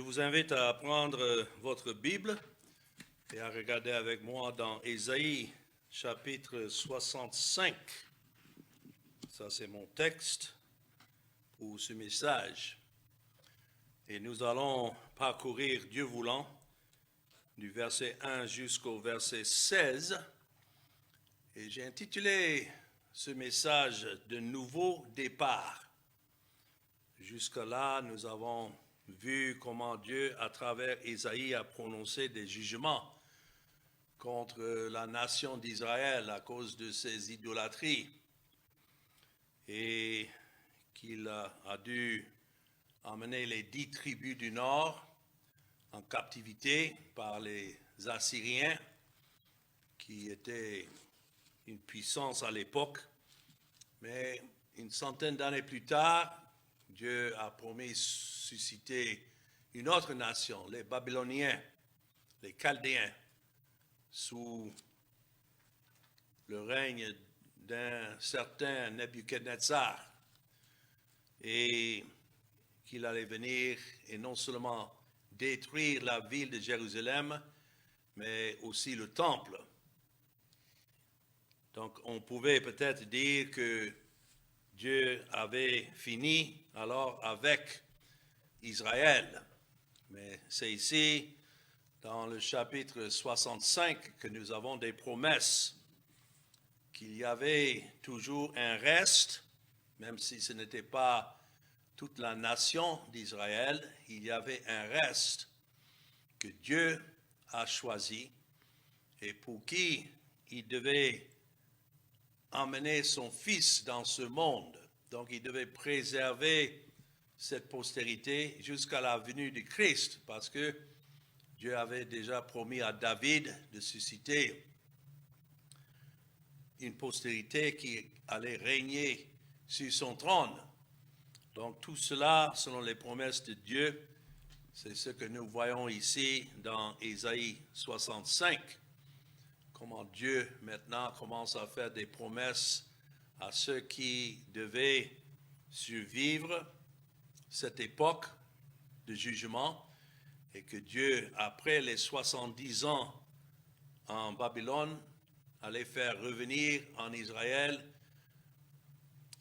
vous invite à prendre votre Bible et à regarder avec moi dans Ésaïe chapitre 65. Ça, c'est mon texte pour ce message. Et nous allons parcourir, Dieu voulant, du verset 1 jusqu'au verset 16. Et j'ai intitulé ce message « De nouveau départ ». Jusque-là, nous avons vu comment Dieu, à travers Ésaïe, a prononcé des jugements contre la nation d'Israël à cause de ses idolâtries et qu'il a dû emmener les 10 tribus du Nord en captivité par les Assyriens qui étaient une puissance à l'époque. Mais une centaine d'années plus tard, Dieu a promis susciter une autre nation, les Babyloniens, les Chaldéens, sous le règne d'un certain Nebuchadnezzar, et qu'il allait venir et non seulement détruire la ville de Jérusalem, mais aussi le temple. Donc on pouvait peut-être dire que Dieu avait fini alors avec Israël. Mais c'est ici, dans le chapitre 65, que nous avons des promesses qu'il y avait toujours un reste, même si ce n'était pas toute la nation d'Israël, il y avait un reste que Dieu a choisi et pour qui il devait emmener son Fils dans ce monde. Donc il devait préserver cette postérité jusqu'à la venue du Christ, parce que Dieu avait déjà promis à David de susciter une postérité qui allait régner sur son trône. Donc tout cela, selon les promesses de Dieu, c'est ce que nous voyons ici dans Ésaïe 65. Comment Dieu maintenant commence à faire des promesses à ceux qui devaient survivre cette époque de jugement, et que Dieu, après les 70 ans en Babylone, allait faire revenir en Israël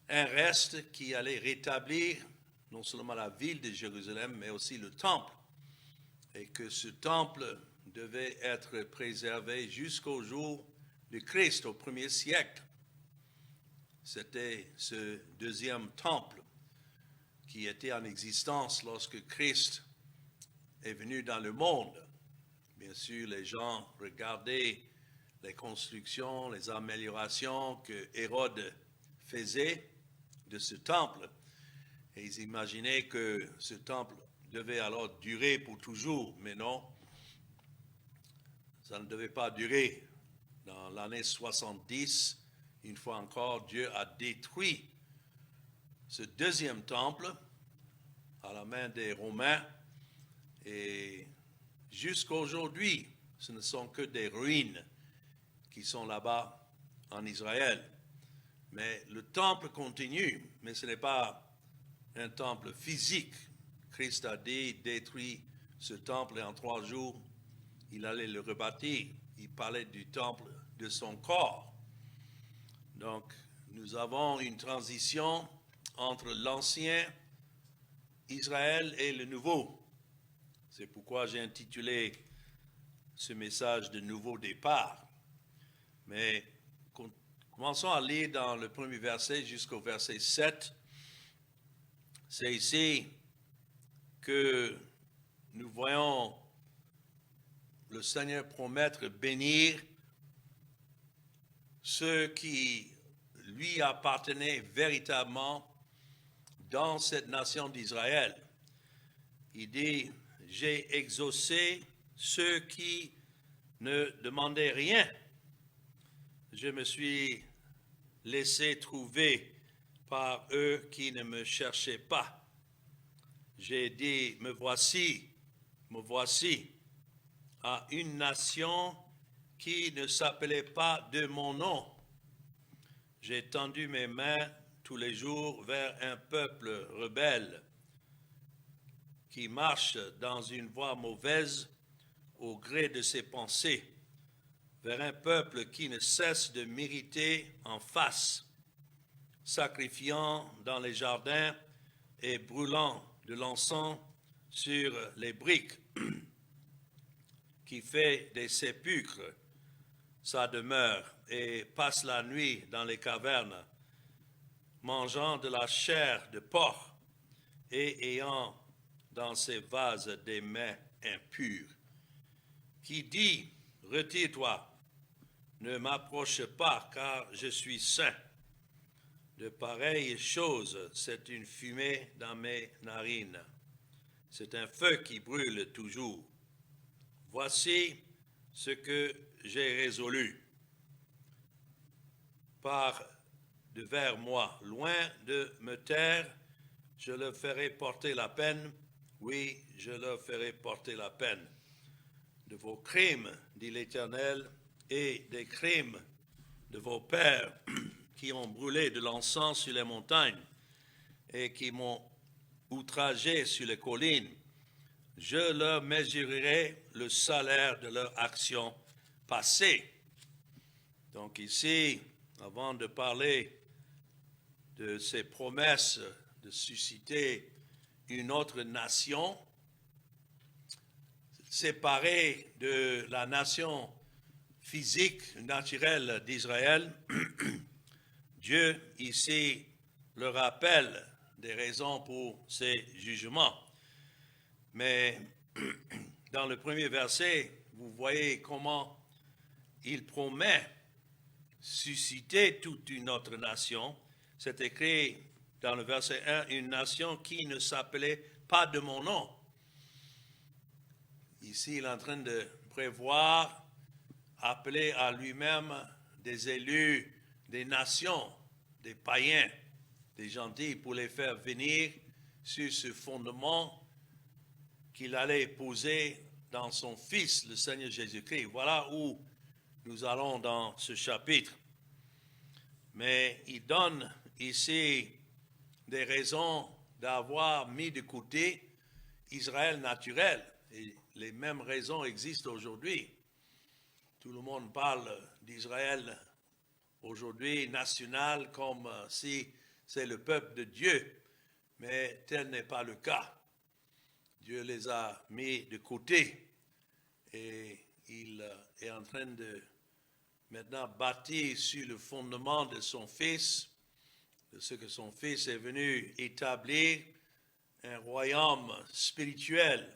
un reste qui allait rétablir non seulement la ville de Jérusalem, mais aussi le temple, et que ce temple devait être préservé jusqu'au jour du Christ, au 1er siècle. C'était ce deuxième temple qui était en existence lorsque Christ est venu dans le monde. Bien sûr, les gens regardaient les constructions, les améliorations que Hérode faisait de ce temple, et ils imaginaient que ce temple devait alors durer pour toujours, mais non. Ça ne devait pas durer. Dans l'année 70, une fois encore, Dieu a détruit ce deuxième temple à la main des Romains. Et jusqu'à aujourd'hui, ce ne sont que des ruines qui sont là-bas en Israël. Mais le temple continue, mais ce n'est pas un temple physique. Christ a dit, détruit ce temple et en 3 jours, il allait le rebâtir. Il parlait du temple de son corps. Donc, nous avons une transition entre l'ancien Israël et le nouveau. C'est pourquoi j'ai intitulé ce message de nouveau départ. Mais commençons à lire dans le premier verset jusqu'au verset 7. C'est ici que nous voyons le Seigneur promettre bénir ceux qui lui appartenaient véritablement dans cette nation d'Israël. Il dit, j'ai exaucé ceux qui ne demandaient rien. Je me suis laissé trouver par eux qui ne me cherchaient pas. J'ai dit, me voici, à une nation qui ne s'appelait pas de mon nom. J'ai tendu mes mains tous les jours vers un peuple rebelle qui marche dans une voie mauvaise au gré de ses pensées, vers un peuple qui ne cesse de m'irriter en face, sacrifiant dans les jardins et brûlant de l'encens sur les briques, qui fait des sépulcres sa demeure et passe la nuit dans les cavernes, mangeant de la chair de porc et ayant dans ses vases des mains impures, qui dit, retire-toi, ne m'approche pas, car je suis saint. De pareilles choses, c'est une fumée dans mes narines. C'est un feu qui brûle toujours. Voici ce que j'ai résolu. Par devers moi, loin de me taire, je leur ferai porter la peine. Oui, je leur ferai porter la peine de vos crimes, dit l'Éternel, et des crimes de vos pères qui ont brûlé de l'encens sur les montagnes et qui m'ont outragé sur les collines. Je leur mesurerai le salaire de leur action passée. Donc ici, avant de parler de ces promesses de susciter une autre nation, séparée de la nation physique, naturelle d'Israël, Dieu ici leur rappelle des raisons pour ces jugements. Mais dans le premier verset, vous voyez comment il promet susciter toute une autre nation. C'est écrit dans le verset 1, une nation qui ne s'appelait pas de mon nom. Ici, il est en train de prévoir, appeler à lui-même des élus, des nations, des païens, des gentils, pour les faire venir sur ce fondement qu'il allait poser dans son Fils, le Seigneur Jésus-Christ. Voilà où nous allons dans ce chapitre. Mais il donne ici des raisons d'avoir mis de côté Israël naturel. Et les mêmes raisons existent aujourd'hui. Tout le monde parle d'Israël aujourd'hui national comme si c'est le peuple de Dieu. Mais tel n'est pas le cas. Dieu les a mis de côté et il est en train de maintenant bâtir sur le fondement de son Fils, de ce que son Fils est venu établir, un royaume spirituel,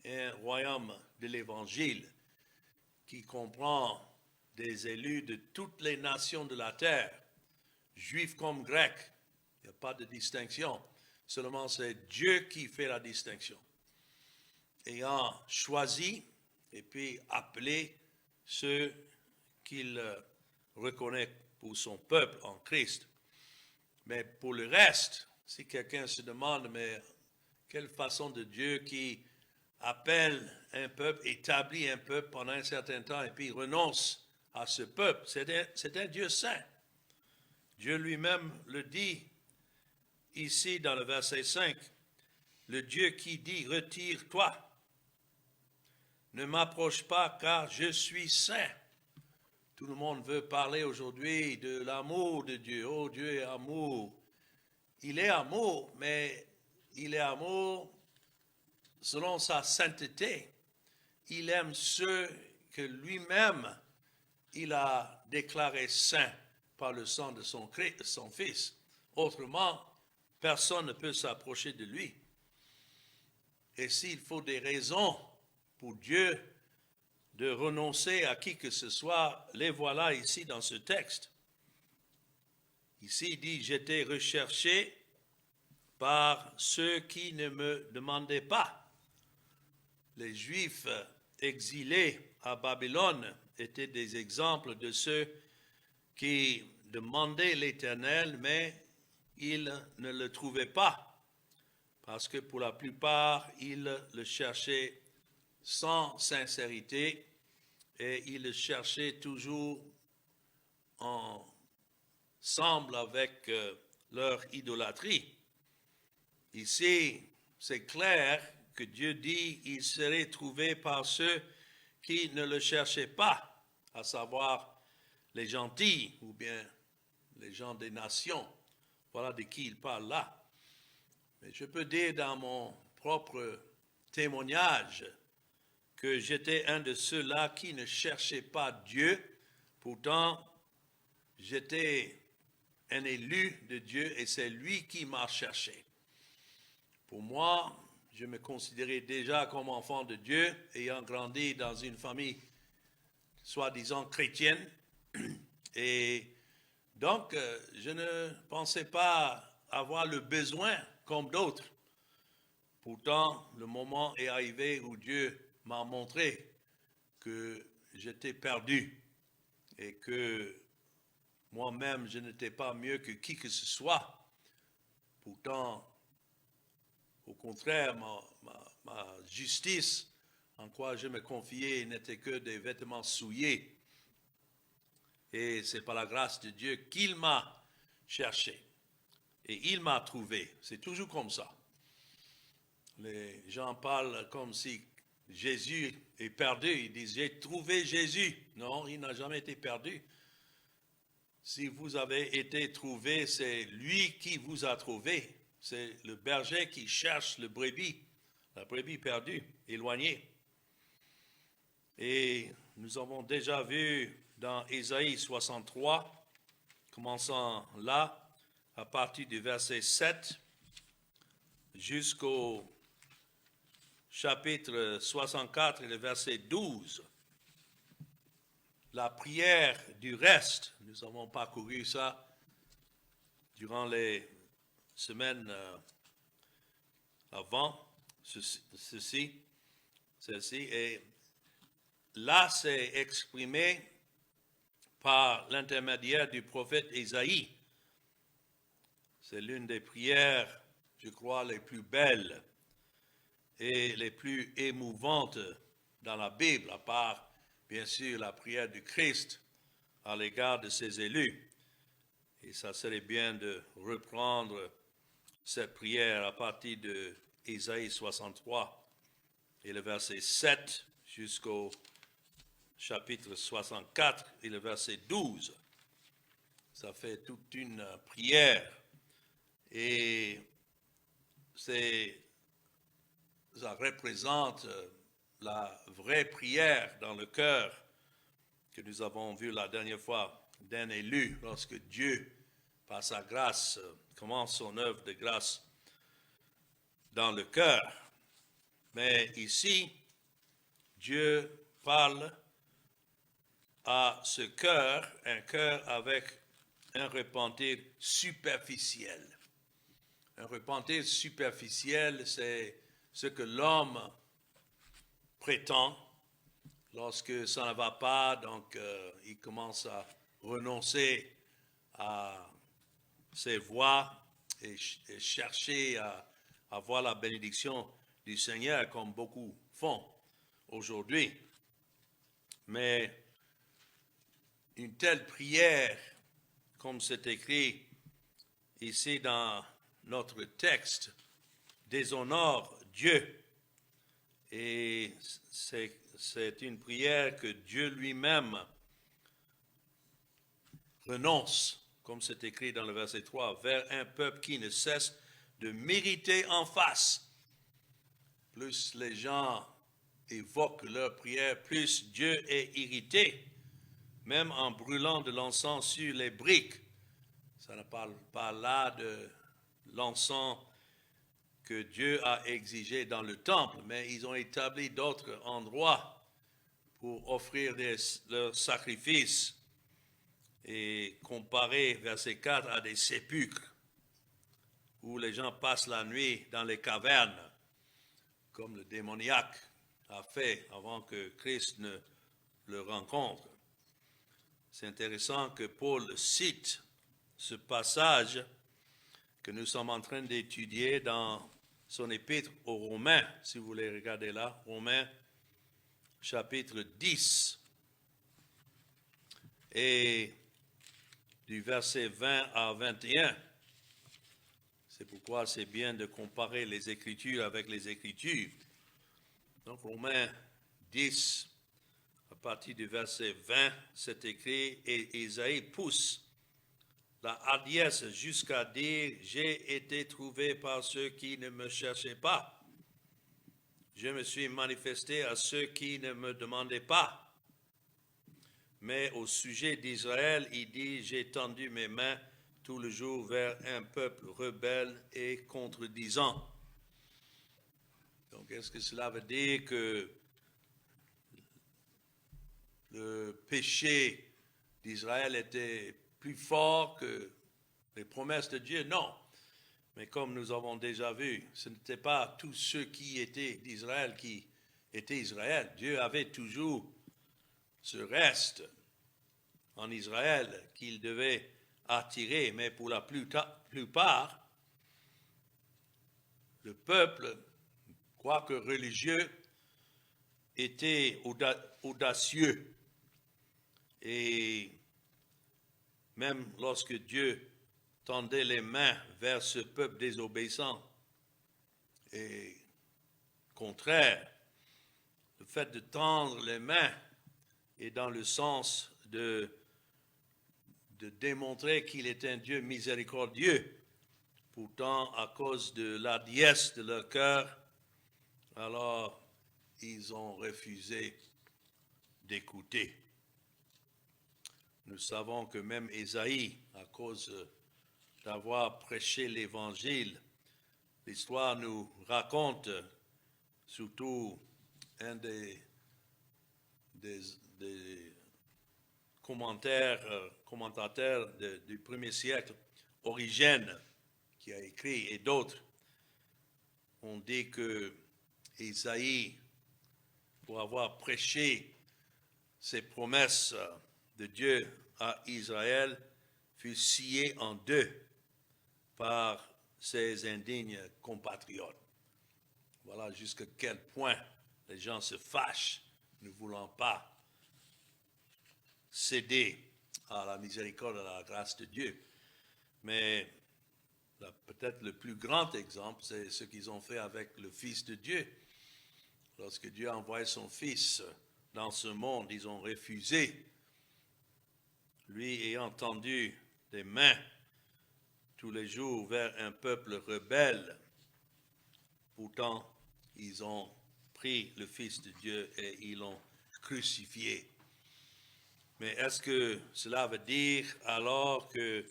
un royaume de l'Évangile qui comprend des élus de toutes les nations de la terre, juifs comme grecs. Il n'y a pas de distinction. Seulement, c'est Dieu qui fait la distinction. Ayant choisi et puis appelé ceux qu'il reconnaît pour son peuple en Christ. Mais pour le reste, si quelqu'un se demande, mais quelle façon de Dieu qui appelle un peuple, établit un peuple pendant un certain temps et puis renonce à ce peuple, c'est un Dieu saint. Dieu lui-même le dit ici dans le verset 5, le Dieu qui dit, retire-toi, ne m'approche pas car je suis saint. Tout le monde veut parler aujourd'hui de l'amour de Dieu. Oh, Dieu est amour. Il est amour, mais il est amour selon sa sainteté. Il aime ceux que lui-même, il a déclarés saints par le sang de son Fils. Autrement, personne ne peut s'approcher de lui. Et s'il faut des raisons pour Dieu de renoncer à qui que ce soit, les voilà ici dans ce texte. Ici, il dit, j'étais recherché par ceux qui ne me demandaient pas. Les Juifs exilés à Babylone étaient des exemples de ceux qui demandaient l'Éternel, mais ils ne le trouvaient pas, parce que pour la plupart, ils le cherchaient sans sincérité et ils le cherchaient toujours ensemble avec leur idolâtrie. Ici, c'est clair que Dieu dit il serait trouvé par ceux qui ne le cherchaient pas, à savoir les gentils ou bien les gens des nations. Voilà de qui il parle là. Mais je peux dire dans mon propre témoignage que j'étais un de ceux-là qui ne cherchaient pas Dieu. Pourtant, j'étais un élu de Dieu et c'est lui qui m'a cherché. Pour moi, je me considérais déjà comme enfant de Dieu, ayant grandi dans une famille soi-disant chrétienne. Et donc, je ne pensais pas avoir le besoin comme d'autres. Pourtant, le moment est arrivé où Dieu m'a montré que j'étais perdu et que moi-même, je n'étais pas mieux que qui que ce soit. Pourtant, au contraire, ma justice en quoi je me confiais n'était que des vêtements souillés. Et c'est par la grâce de Dieu qu'il m'a cherché. Et il m'a trouvé. C'est toujours comme ça. Les gens parlent comme si Jésus est perdu. Ils disent, j'ai trouvé Jésus. Non, il n'a jamais été perdu. Si vous avez été trouvé, c'est lui qui vous a trouvé. C'est le berger qui cherche le brebis, la brebis perdue, éloignée. Et nous avons déjà vu dans Ésaïe 63, commençant là, à partir du verset 7, jusqu'au chapitre 64 et le verset 12. La prière du reste, nous avons parcouru ça durant les semaines avant celle-ci, et là c'est exprimé par l'intermédiaire du prophète Ésaïe. C'est l'une des prières, je crois, les plus belles et les plus émouvantes dans la Bible, à part bien sûr la prière du Christ à l'égard de ses élus. Et ça serait bien de reprendre cette prière à partir de Ésaïe 63 et le verset 7 jusqu'au chapitre 64 et le verset 12. Ça fait toute une prière et ça représente la vraie prière dans le cœur que nous avons vu la dernière fois d'un élu lorsque Dieu, par sa grâce, commence son œuvre de grâce dans le cœur. Mais ici, Dieu parle à ce cœur, un cœur avec un repentir superficiel. Un repentir superficiel, c'est ce que l'homme prétend lorsque ça ne va pas, donc il commence à renoncer à ses voies et chercher à avoir la bénédiction du Seigneur comme beaucoup font aujourd'hui. Mais une telle prière, comme c'est écrit ici dans notre texte, déshonore Dieu. Et c'est une prière que Dieu lui-même renonce, comme c'est écrit dans le verset 3, vers un peuple qui ne cesse de mériter en face. Plus les gens évoquent leur prière, plus Dieu est irrité, même en brûlant de l'encens sur les briques. Ça ne parle pas là de l'encens que Dieu a exigé dans le temple, mais ils ont établi d'autres endroits pour offrir leurs sacrifices et comparer verset 4 à des sépulcres où les gens passent la nuit dans les cavernes, comme le démoniaque a fait avant que Christ ne le rencontre. C'est intéressant que Paul cite ce passage que nous sommes en train d'étudier dans son épître aux Romains, si vous voulez regarder là, Romains chapitre 10, et du verset 20 à 21. C'est pourquoi c'est bien de comparer les Écritures avec les Écritures. Donc, Romains 10, à partir du verset 20, c'est écrit, et Isaïe pousse la hardiesse jusqu'à dire, j'ai été trouvé par ceux qui ne me cherchaient pas. Je me suis manifesté à ceux qui ne me demandaient pas. Mais au sujet d'Israël, il dit, j'ai tendu mes mains tout le jour vers un peuple rebelle et contredisant. Donc, est-ce que cela veut dire que le péché d'Israël était plus fort que les promesses de Dieu? Non. Mais comme nous avons déjà vu, ce n'était pas tous ceux qui étaient d'Israël qui étaient Israël. Dieu avait toujours ce reste en Israël qu'il devait attirer, mais pour la plupart, le peuple, quoique religieux, était audacieux. Et même lorsque Dieu tendait les mains vers ce peuple désobéissant et contraire, le fait de tendre les mains est dans le sens de démontrer qu'il est un Dieu miséricordieux. Pourtant, à cause de la hardiesse de leur cœur, alors ils ont refusé d'écouter. Nous savons que même Ésaïe, à cause d'avoir prêché l'Évangile, l'histoire nous raconte, surtout un des commentateurs du premier siècle, Origène, qui a écrit, et d'autres, ont dit que Ésaïe, pour avoir prêché ces promesses de Dieu à Israël, fut scié en deux par ses indignes compatriotes. Voilà jusqu'à quel point les gens se fâchent, ne voulant pas céder à la miséricorde et à la grâce de Dieu. Mais peut-être le plus grand exemple, c'est ce qu'ils ont fait avec le Fils de Dieu. Lorsque Dieu a envoyé son Fils dans ce monde, ils ont refusé. Lui ayant tendu des mains tous les jours vers un peuple rebelle, pourtant ils ont pris le Fils de Dieu et ils l'ont crucifié. Mais est-ce que cela veut dire alors que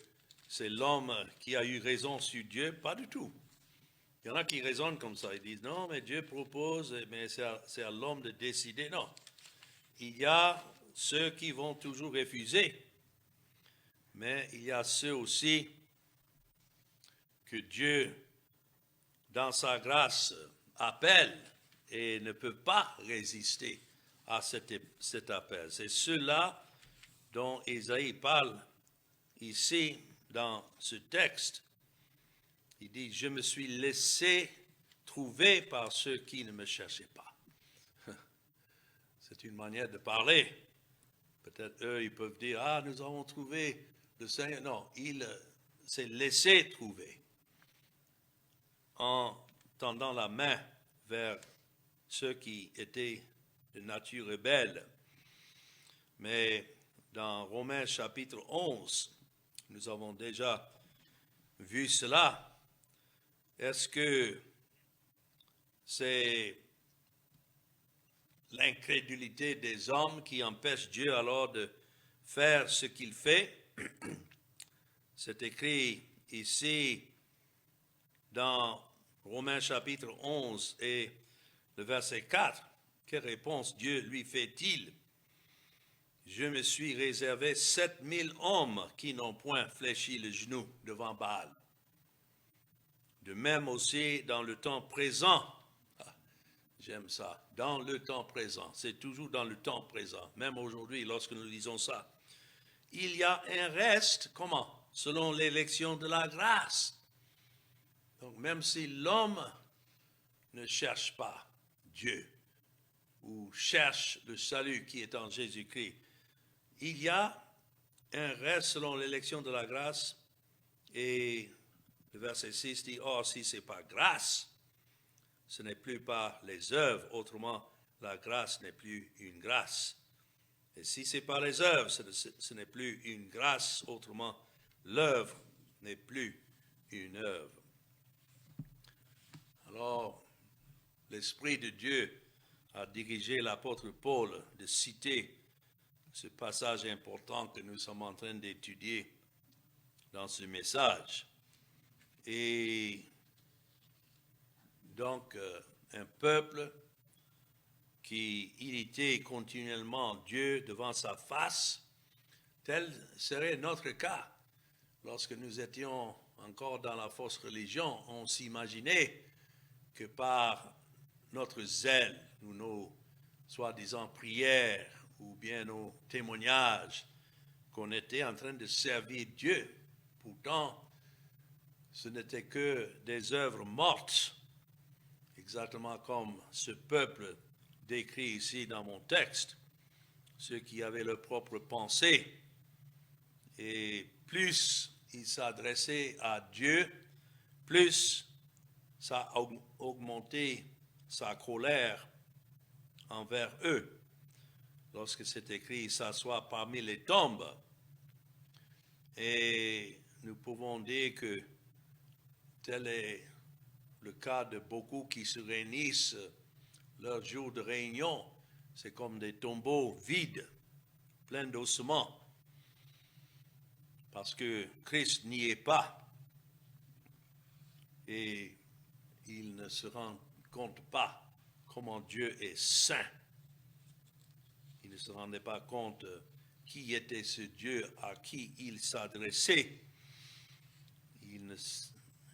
c'est l'homme qui a eu raison sur Dieu? Pas du tout. Il y en a qui raisonnent comme ça. Ils disent non, mais Dieu propose, mais c'est à l'homme de décider. Non. Il y a ceux qui vont toujours refuser, mais il y a ceux aussi que Dieu, dans sa grâce, appelle et ne peut pas résister à cet appel. C'est ceux-là dont Isaïe parle ici dans ce texte. Il dit, je me suis laissé trouver par ceux qui ne me cherchaient pas. C'est une manière de parler. Peut-être eux, ils peuvent dire, ah, nous avons trouvé le Seigneur. Non, il s'est laissé trouver en tendant la main vers ceux qui étaient de nature rebelle. Mais dans Romains chapitre 11, nous avons déjà vu cela. Est-ce que c'est l'incrédulité des hommes qui empêche Dieu alors de faire ce qu'il fait? C'est écrit ici dans Romains chapitre 11 et le verset 4. Quelle réponse Dieu lui fait-il? Je me suis réservé 7000 hommes qui n'ont point fléchi le genou devant Baal. De même aussi dans le temps présent. Ah, j'aime ça. Dans le temps présent. C'est toujours dans le temps présent. Même aujourd'hui, lorsque nous lisons ça. Il y a un reste, comment? Selon l'élection de la grâce. Donc même si l'homme ne cherche pas Dieu ou cherche le salut qui est en Jésus-Christ, il y a un reste selon l'élection de la grâce et Le verset 6 dit, « Or, si ce n'est pas grâce, ce n'est plus par les œuvres, autrement, la grâce n'est plus une grâce. Et si c'est par les œuvres, ce n'est plus une grâce, autrement, l'œuvre n'est plus une œuvre. » Alors, l'Esprit de Dieu a dirigé l'apôtre Paul de citer ce passage important que nous sommes en train d'étudier dans ce message. Et donc, un peuple qui irritait continuellement Dieu devant sa face, tel serait notre cas. Lorsque nous étions encore dans la fausse religion, on s'imaginait que par notre zèle ou nos soi-disant prières ou bien nos témoignages, qu'on était en train de servir Dieu. Pourtant, ce n'était que des œuvres mortes, exactement comme ce peuple décrit ici dans mon texte, ceux qui avaient leur propre pensée. Et plus ils s'adressaient à Dieu, plus ça a augmenté sa colère envers eux. Lorsque c'est écrit « s'asseoir parmi les tombes », et nous pouvons dire que tel est le cas de beaucoup qui se réunissent leur jour de réunion. C'est comme des tombeaux vides, pleins d'ossements, parce que Christ n'y est pas. Et ils ne se rendent compte pas comment Dieu est saint. Ils ne se rendaient pas compte qui était ce Dieu à qui ils s'adressaient. Ils ne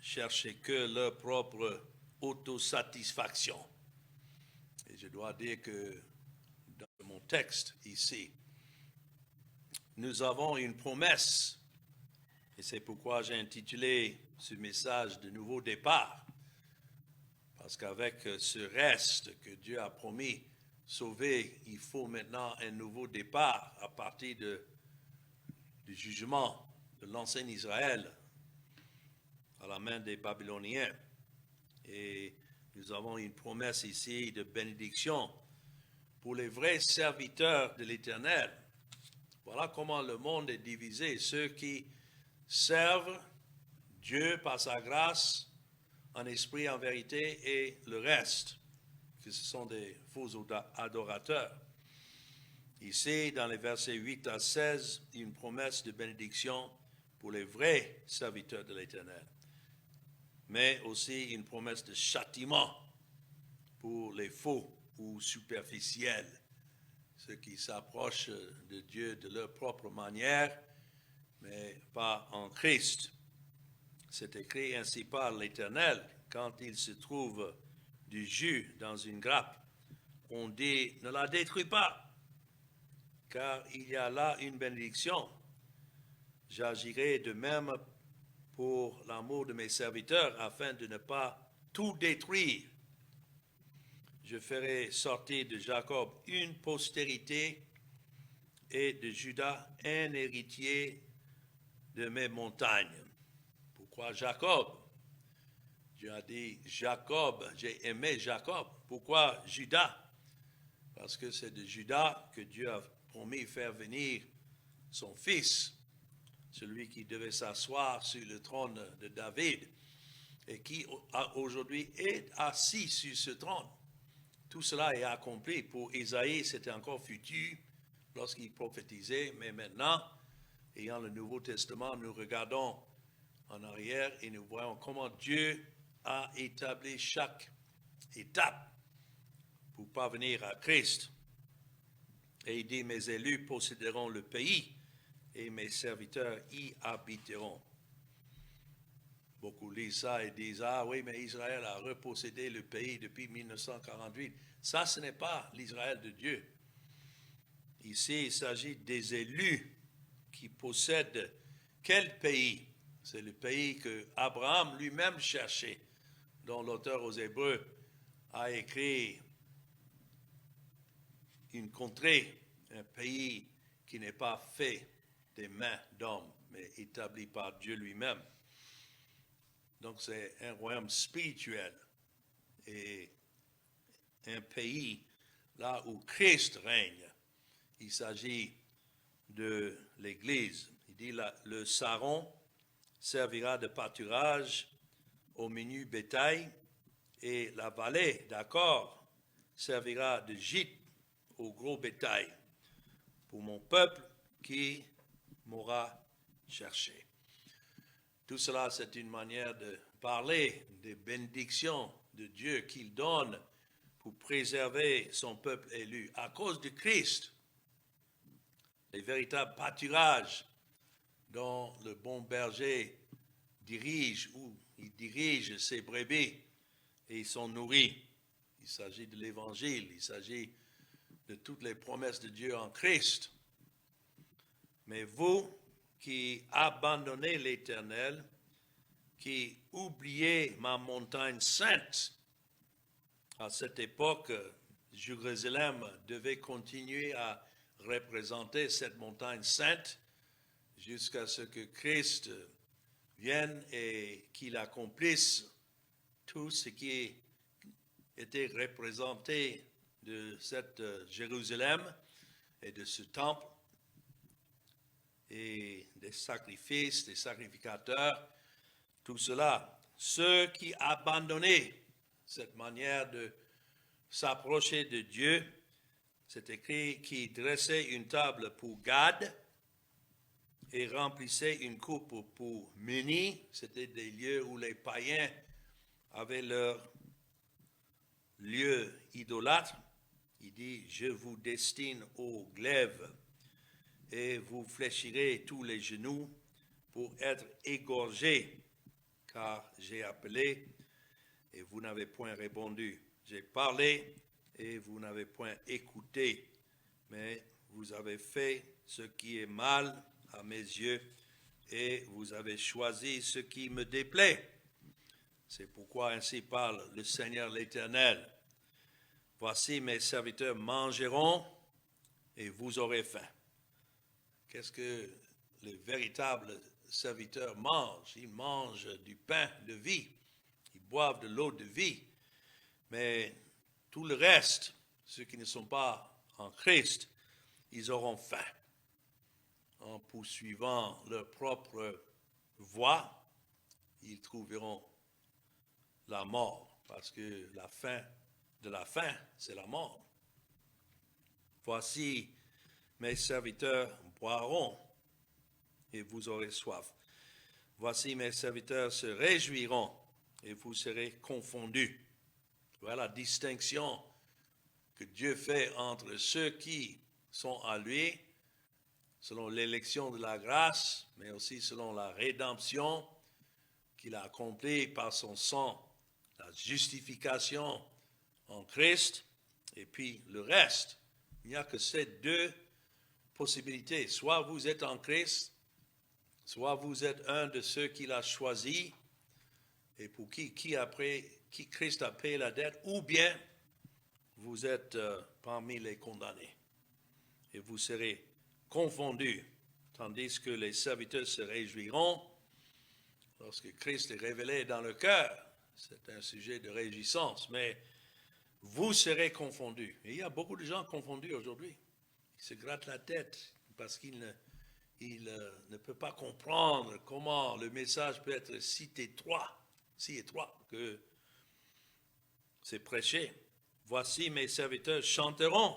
cherchaient que leur propre autosatisfaction. Et je dois dire que dans mon texte ici, nous avons une promesse. Et c'est pourquoi j'ai intitulé ce message de nouveau départ. Parce qu'avec ce reste que Dieu a promis sauver, il faut maintenant un nouveau départ à partir du jugement de l'ancien Israël à la main des Babyloniens. Et nous avons une promesse ici de bénédiction pour les vrais serviteurs de l'Éternel. Voilà comment le monde est divisé. Ceux qui servent Dieu par sa grâce, en esprit, en vérité, et le reste, que ce sont des faux adorateurs. Ici, dans les versets 8 à 16, une promesse de bénédiction pour les vrais serviteurs de l'Éternel, mais aussi une promesse de châtiment pour les faux ou superficiels, ceux qui s'approchent de Dieu de leur propre manière, mais pas en Christ. C'est écrit ainsi par l'Éternel, quand il se trouve du jus dans une grappe, on dit « ne la détruis pas, car il y a là une bénédiction. J'agirai de même pour l'amour de mes serviteurs, afin de ne pas tout détruire. Je ferai sortir de Jacob une postérité et de Juda un héritier de mes montagnes. » Pourquoi Jacob? Dieu a dit Jacob, j'ai aimé Jacob. Pourquoi Juda? Parce que c'est de Juda que Dieu a promis faire venir son fils, celui qui devait s'asseoir sur le trône de David et qui aujourd'hui est assis sur ce trône. Tout cela est accompli. Pour Isaïe, c'était encore futur lorsqu'il prophétisait, mais maintenant, ayant le Nouveau Testament, nous regardons en arrière et nous voyons comment Dieu a établi chaque étape pour parvenir à Christ. Et il dit, mes élus posséderont le pays et mes serviteurs y habiteront. Beaucoup lisent ça et disent, ah oui, mais Israël a repossédé le pays depuis 1948. Ça, ce n'est pas l'Israël de Dieu. Ici, il s'agit des élus qui possèdent quel pays? C'est le pays que Abraham lui-même cherchait, dont l'auteur aux Hébreux a écrit une contrée, un pays qui n'est pas fait des mains d'hommes, mais établi par Dieu lui-même. Donc c'est un royaume spirituel et un pays là où Christ règne. Il s'agit de l'Église. Il dit là, le saron servira de pâturage au menu bétail et la vallée d'Accord servira de gîte au gros bétail pour mon peuple qui m'aura cherché. Tout cela, c'est une manière de parler des bénédictions de Dieu qu'il donne pour préserver son peuple élu. À cause de Christ, les véritables pâturages dont le bon berger dirige ou il dirige ses brebis et ils sont nourris. Il s'agit de l'Évangile, il s'agit de toutes les promesses de Dieu en Christ. Mais vous qui abandonnez l'Éternel, qui oubliez ma montagne sainte, à cette époque, Jérusalem devait continuer à représenter cette montagne sainte jusqu'à ce que Christ vienne et qu'il accomplisse tout ce qui était représenté de cette Jérusalem et de ce temple et des sacrifices, des sacrificateurs, tout cela. Ceux qui abandonnaient cette manière de s'approcher de Dieu, c'est écrit, qui dressait une table pour Gad et remplissait une coupe pour Meni, c'était des lieux où les païens avaient leur lieu idolâtre. Il dit, je vous destine au glaive et vous fléchirez tous les genoux pour être égorgés, car j'ai appelé et vous n'avez point répondu. J'ai parlé et vous n'avez point écouté, mais vous avez fait ce qui est mal à mes yeux et vous avez choisi ce qui me déplaît. C'est pourquoi ainsi parle le Seigneur l'Éternel. Voici mes serviteurs mangeront et vous aurez faim. Qu'est-ce que les véritables serviteurs mangent? Ils mangent du pain de vie, ils boivent de l'eau de vie, mais tout le reste, ceux qui ne sont pas en Christ, ils auront faim en poursuivant leur propre voie, ils trouveront la mort, parce que la fin de la faim, c'est la mort. Voici, mes serviteurs boiront et vous aurez soif. Voici, mes serviteurs se réjouiront et vous serez confondus. Voilà la distinction que Dieu fait entre ceux qui sont à lui, selon l'élection de la grâce, mais aussi selon la rédemption qu'il a accomplie par son sang, la justification en Christ, et puis le reste. Il n'y a que ces deux possibilités. Soit vous êtes en Christ, soit vous êtes un de ceux qu'il a choisis, et pour qui Christ a payé la dette, ou bien vous êtes parmi les condamnés. Et vous serez confondus, tandis que les serviteurs se réjouiront lorsque Christ est révélé dans le cœur. C'est un sujet de réjouissance, mais vous serez confondus. Et il y a beaucoup de gens confondus aujourd'hui. Ils se grattent la tête parce qu'ils ne peuvent pas comprendre comment le message peut être si étroit que c'est prêché. Voici mes serviteurs chanteront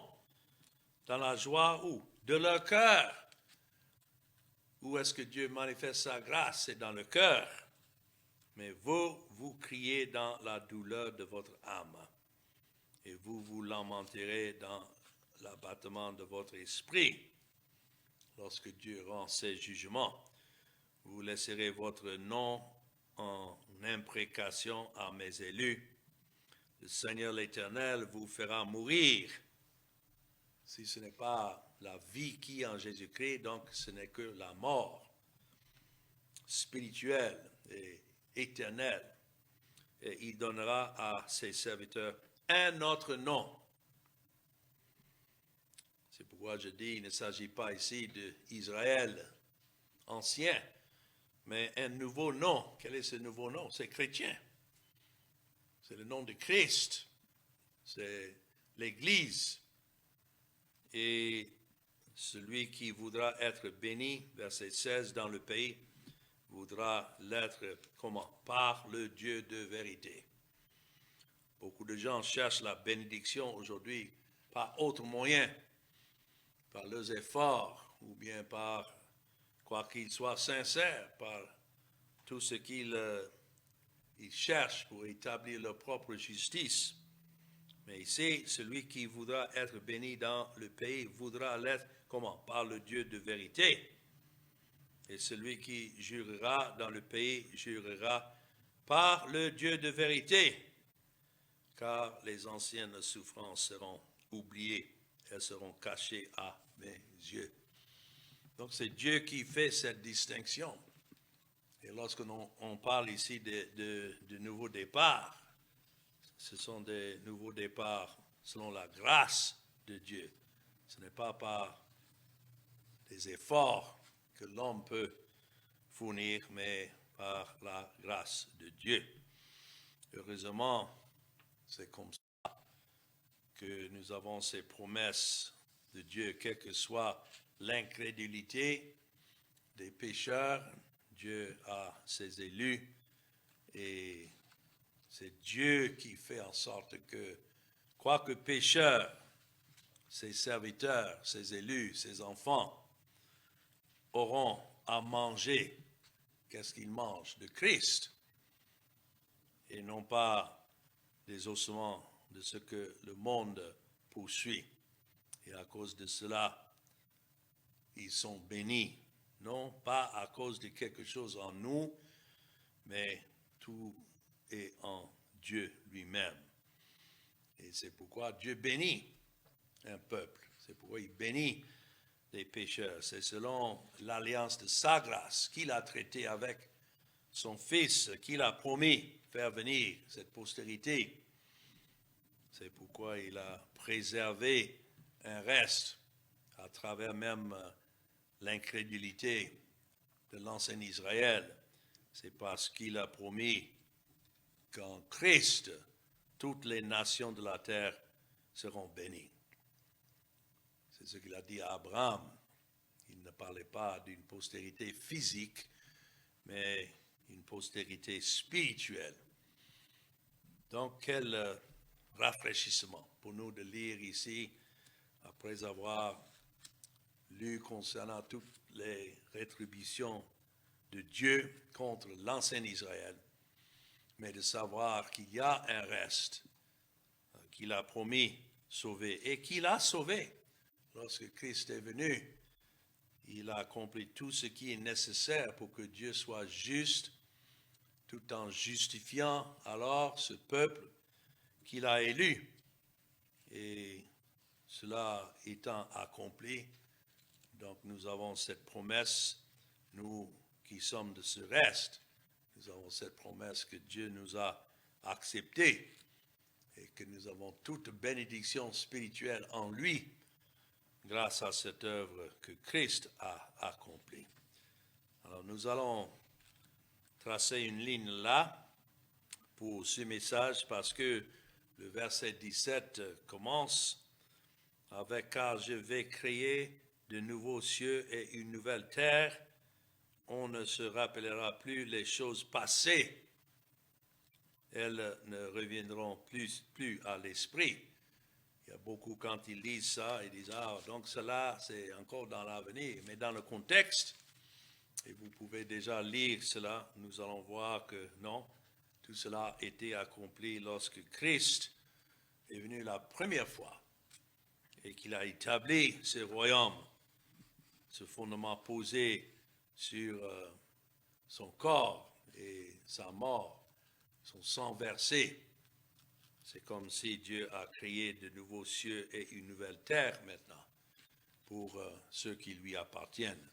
dans la joie où? De leur cœur. Où est-ce que Dieu manifeste sa grâce? C'est dans le cœur. Mais vous criez dans la douleur de votre âme. Et vous vous lamenterez dans l'abattement de votre esprit. Lorsque Dieu rend ses jugements, vous laisserez votre nom en imprécation à mes élus. Le Seigneur l'Éternel vous fera mourir. Si ce n'est pas la vie qui est en Jésus-Christ, donc ce n'est que la mort spirituelle et éternelle. Et il donnera à ses serviteurs un autre nom. C'est pourquoi je dis, il ne s'agit pas ici d'Israël ancien, mais un nouveau nom. Quel est ce nouveau nom? C'est chrétien. C'est le nom de Christ. C'est l'Église. Et celui qui voudra être béni, verset 16, dans le pays, voudra l'être comment? Par le Dieu de vérité. Beaucoup de gens cherchent la bénédiction aujourd'hui par autre moyen, par leurs efforts, ou bien par, quoi qu'ils soient sincères, par tout ce qu'ils cherchent pour établir leur propre justice. Mais ici, celui qui voudra être béni dans le pays voudra l'être, comment? Par le Dieu de vérité. Et celui qui jurera dans le pays jurera par le Dieu de vérité, car les anciennes souffrances seront oubliées, elles seront cachées à mes yeux. Donc c'est Dieu qui fait cette distinction. Et lorsque on parle ici de nouveaux départs, ce sont des nouveaux départs selon la grâce de Dieu. Ce n'est pas par des efforts que l'homme peut fournir, mais par la grâce de Dieu. Heureusement, c'est comme ça que nous avons ces promesses de Dieu, quelle que soit l'incrédulité des pécheurs, Dieu a ses élus et c'est Dieu qui fait en sorte que, quoique pécheurs, ses serviteurs, ses élus, ses enfants auront à manger. Qu'est-ce qu'ils mangent? De Christ. Et non pas des ossements de ce que le monde poursuit. Et à cause de cela, ils sont bénis. Non pas à cause de quelque chose en nous, mais tout est en Dieu lui-même. Et c'est pourquoi Dieu bénit un peuple. C'est pourquoi il bénit les pécheurs. C'est selon l'alliance de sa grâce qu'il a traité avec son Fils, qu'il a promis faire venir cette postérité. C'est pourquoi il a préservé un reste à travers même l'incrédulité de l'ancien Israël. C'est parce qu'il a promis qu'en Christ, toutes les nations de la terre seront bénies. C'est ce qu'il a dit à Abraham. Il ne parlait pas d'une postérité physique, mais une postérité spirituelle. Donc, quel rafraîchissement pour nous de lire ici, après avoir lu concernant toutes les rétributions de Dieu contre l'ancien Israël, mais de savoir qu'il y a un reste qu'il a promis sauver et qu'il a sauvé. Lorsque Christ est venu, il a accompli tout ce qui est nécessaire pour que Dieu soit juste, tout en justifiant alors ce peuple qu'il a élu. Et cela étant accompli, donc nous avons cette promesse, nous qui sommes de ce reste, nous avons cette promesse que Dieu nous a acceptée et que nous avons toute bénédiction spirituelle en lui grâce à cette œuvre que Christ a accomplie. Alors nous allons tracer une ligne là pour ce message parce que le verset 17 commence avec « Car je vais créer de nouveaux cieux et une nouvelle terre, on ne se rappellera plus les choses passées, elles ne reviendront plus à l'esprit. » Il y a beaucoup, quand ils lisent ça, ils disent « Ah, donc cela, c'est encore dans l'avenir. » Mais dans le contexte, et vous pouvez déjà lire cela, nous allons voir que non, tout cela a été accompli lorsque Christ est venu la première fois et qu'il a établi ce royaume, ce fondement posé sur son corps et sa mort, son sang versé. C'est comme si Dieu a créé de nouveaux cieux et une nouvelle terre maintenant pour ceux qui lui appartiennent.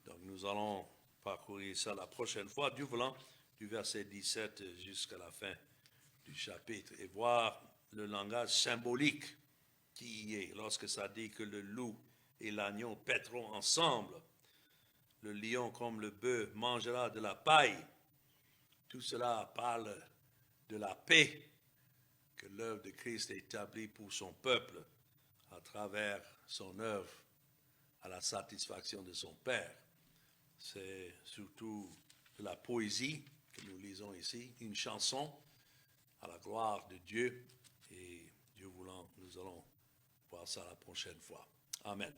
Donc nous allons parcourir ça la prochaine fois, du volant, du verset 17 jusqu'à la fin du chapitre, et voir le langage symbolique qui y est lorsque ça dit que le loup et l'agneau paîtront ensemble. le lion comme le bœuf mangera de la paille. Tout cela parle de la paix que l'œuvre de Christ établit pour son peuple à travers son œuvre à la satisfaction de son Père. C'est surtout de la poésie que nous lisons ici, une chanson à la gloire de Dieu. Et Dieu voulant, nous allons voir ça la prochaine fois. Amen.